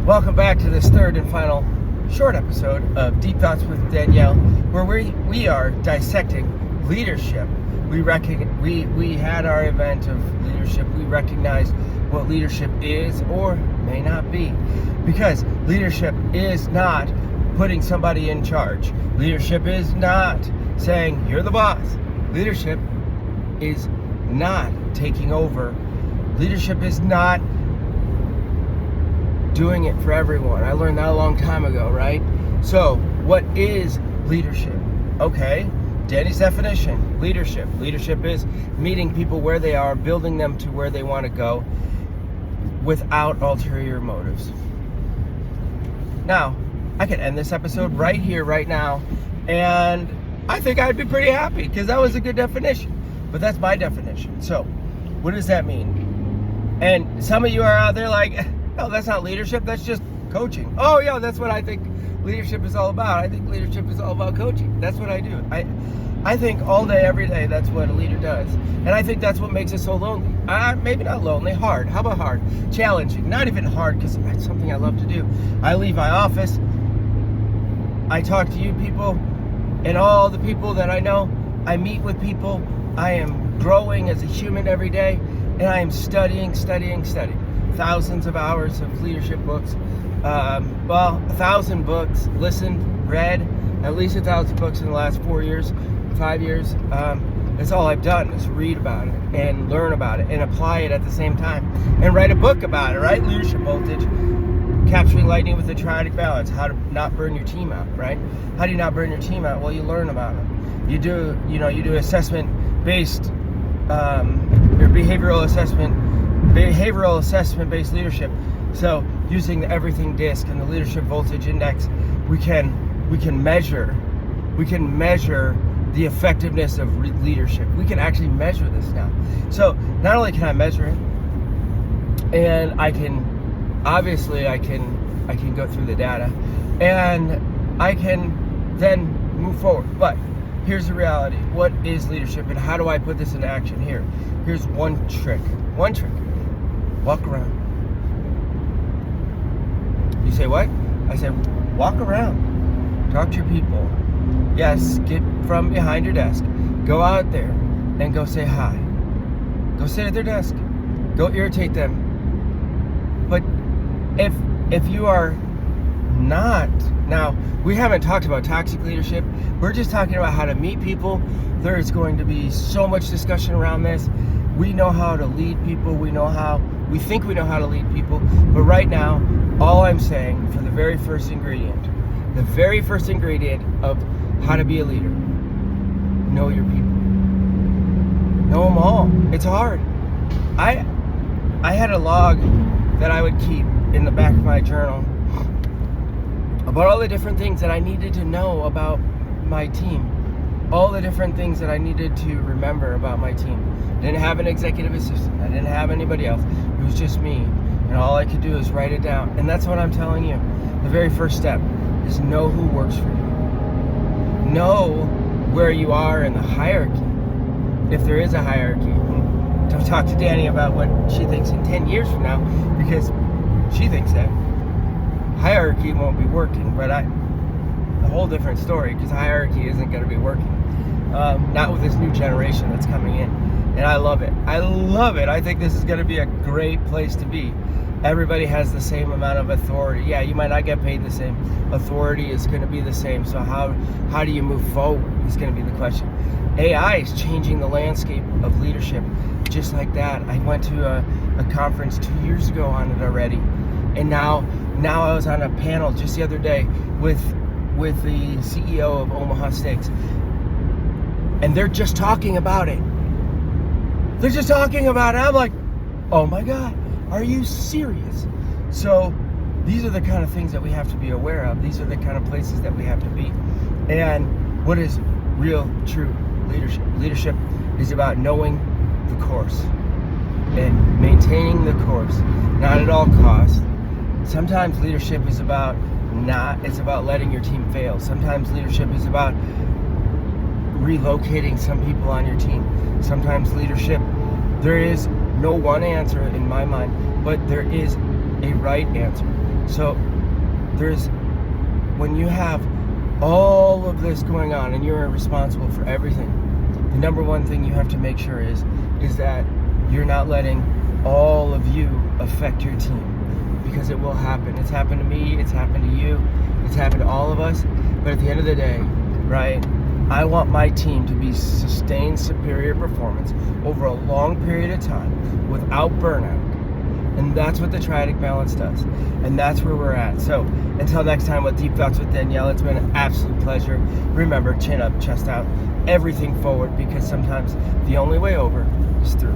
Welcome back to this third and final short episode of Deep Thoughts with Danielle, where we are dissecting leadership. We had our event of leadership. We recognized what leadership is or may not be, because leadership is not putting somebody in charge. Leadership is not saying you're the boss. Leadership is not taking over. Leadership is not doing it for everyone. I learned that a long time ago, right? So, what is leadership? Okay, Danny's definition, leadership. Leadership is meeting people where they are, building them to where they want to go without ulterior motives. Now, I could end this episode right here, right now, and I think I'd be pretty happy because that was a good definition. But that's my definition. So, what does that mean? And some of you are out there like, no, that's not leadership, that's just coaching. Oh yeah, that's what I think leadership is all about. I think leadership is all about coaching. That's what I do. I think all day, every day, that's what a leader does. And I think that's what makes us so lonely. Maybe not lonely, hard. How about hard? Challenging. Not even hard, because that's something I love to do. I leave my office, I talk to you people, and all the people that I know. I meet with people. I am growing as a human every day, and I am studying. Thousands of hours of leadership books. 1,000 books, listened, read, at least 1,000 books in the last 5 years. That's all I've done is read about it and learn about it and apply it at the same time and write a book about it, right? Leadership Voltage, Capturing Lightning with a Triadic Balance, how to not burn your team out, right? How do you not burn your team out? Well, you learn about it. You do assessment-based, your behavioral assessment-based leadership. So using the Everything Disc and the Leadership Voltage Index, we can measure the effectiveness of leadership. We can actually measure this now. So not only can I measure it, and I can go through the data, and I can then move forward. But here's the reality. What is leadership, and how do I put this into action here? Here's one trick. Walk around. You say what? I said walk around. Talk to your people. Yes, get from behind your desk. Go out there and go say hi. Go sit at their desk. Go irritate them. But if you are not, now we haven't talked about toxic leadership. We're just talking about how to meet people. There is going to be so much discussion around this. We know how to lead people. We think we know how to lead people. But right now, all I'm saying for the very first ingredient of how to be a leader, know your people. Know them all. It's hard. I had a log that I would keep in the back of my journal about all the different things that I needed to know about my team. All the different things that I needed to remember about my team. I didn't have an executive assistant. I didn't have anybody else. It was just me. And all I could do is write it down. And that's what I'm telling you. The very first step is know who works for you. Know where you are in the hierarchy. If there is a hierarchy. Don't talk to Danny about what she thinks in 10 years from now, because she thinks that hierarchy won't be working. But a whole different story, because hierarchy isn't going to be working. Not with this new generation that's coming in. And I love it. I think this is going to be a great place to be. Everybody has the same amount of authority. Yeah, you might not get paid the same. Authority is going to be the same. So how do you move forward is going to be the question. AI is changing the landscape of leadership just like that. I went to a conference 2 years ago on it already. And now I was on a panel just the other day with the CEO of Omaha Steaks. And they're just talking about it. I'm like, oh my God, are you serious? So these are the kind of things that we have to be aware of. These are the kind of places that we have to be. And what is real, true leadership? Leadership is about knowing the course and maintaining the course, not at all costs. Sometimes leadership is about letting your team fail. Sometimes leadership is about relocating some people on your team. Sometimes leadership, there is no one answer in my mind, but there is a right answer. So when you have all of this going on and you're responsible for everything, the number one thing you have to make sure is that you're not letting all of you affect your team, because it will happen. It's happened to me, it's happened to you, it's happened to all of us. But at the end of the day, right, I want my team to be sustained superior performance over a long period of time without burnout. And that's what the triadic balance does. And that's where we're at. So until next time with Deep Thoughts with Danielle, it's been an absolute pleasure. Remember, chin up, chest out, everything forward, because sometimes the only way over is through.